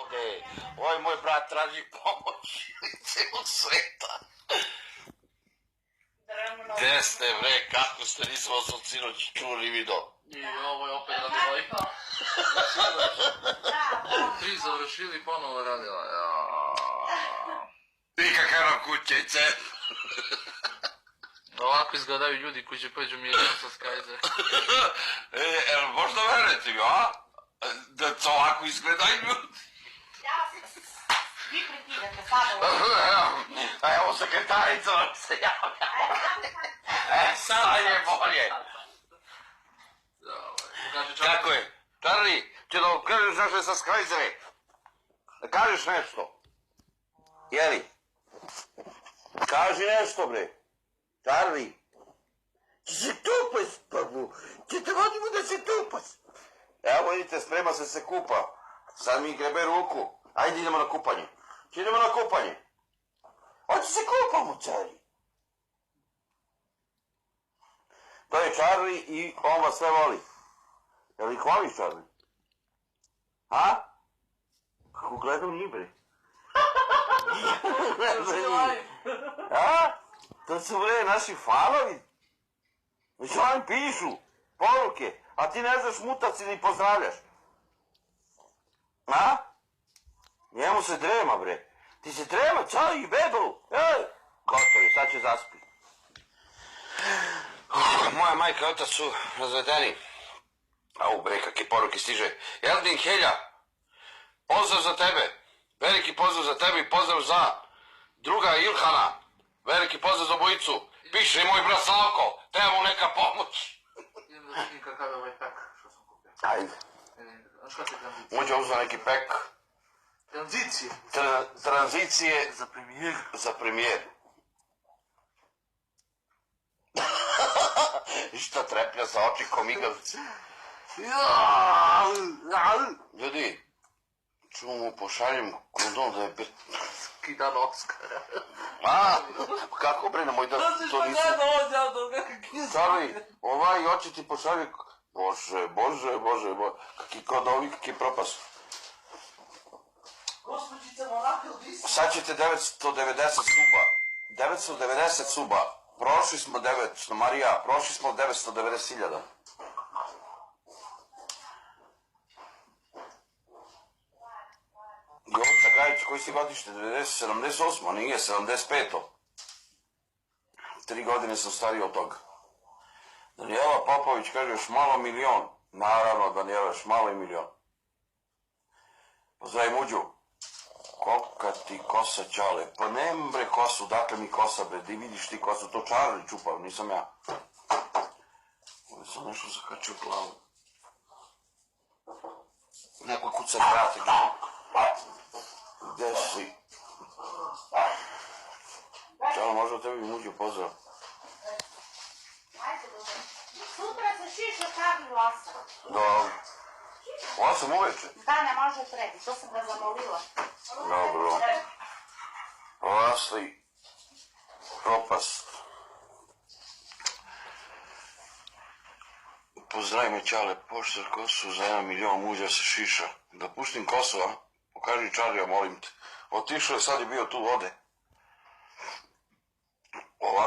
ovde, ovaj moj brat traži pomoć celog sveta. Gde ste bre, kako ste, nismo od sinoć čuli video. I ovo je opet radila. Tri završili, ponovo radila. Nikakav nam kućice. Ovako izgledaju ljudi koji će pođu milijon sa Skyze. Možda verujete mi, a? Da to ovako izgledaju ljudi. Vi prekidate sada. A evo sekretarica nam se javlja. Sada je bolje. Kako je? Charlie, će da kažeš naše sa Skyzere. Da kažeš nešto. Jeli? Kaži nešto bre. Charlie. Ti se tupaš, babu. Ti te vodimo da se tupaš. Evo vidite, sprema se kupa. Sad mi grebe ruku. Ajde idemo na kupanje. Idemo na kupanje. Hoće se kupamo, Charlie. To je Charlie i on vas sve voli. Jel ih voliš, Charlie? A? Kako gledam njih, bre? A? To su bre naši fanovi. Već oni pišu poruke, a ti ne znaš mutac i ni pozdravljaš. A? Njemu se drema, bre. Ti se drema, Charlie, bebelu. Gotovo je, sad će zaspi. Moja majka i otac su razvedeni. Au bre, kakve poruke stiže. Eldin Helja, pozdrav za tebe. Veliki pozdrav za tebe i pozdrav za druga Ilhana. Veliki pozdrav za obojicu. Piše moj brat Slavko, treba mu neka pomoć. Idem da vidim kakav je ovaj pek što sam kupio. Ajde. Znaš kada se tranzicija? Uđe uzeo neki pek. Tranzicije? Tranzicije Za premijer. za premijer. I šta treplja za oči ko migavci. Ljudi, čuo mu pošaljem kondom da je... Kidan Oskara. A, kako bre, nemoj da to nisu... Charlie, ovaj oči ti pošalje... Bože, kaki kodovi, kaki propast. Gospođica Monakil, vi ste... Sad ćete 990 suba. 990 suba. Prošli smo 900, Marija, prošli smo 990.000. Jovita Gajić, koji si godište? 78, nije, 75. 3 godine sam stariji od toga. Danijela Popović kaže još malo milion. Naravno, Danijela, još malo i milion. Pozdravim Uđu. Kolika ti kosa, Čale? Pa nemam bre kosu, dakle mi kosa bre, di vidiš ti kosu, to Charlie čupao, nisam ja. Ovdje sam nešto zakačio glavu. Neko kuca vrate, gdje si? Čale, možda tebi Muđu pozdrav. Sutra se šiša Charlie Lasa. Dobro. 8 uveče? Da, ne može predi, to sam ga zamolila. Dobro. Lasli. Propast. Pozdravi me, Čale, poštar kosu za 1 milion, Muđa se šiša. Da puštim kosu, a? Pokaži Charlie, molim te. Otišao je, sad je bio tu vode. Ovako.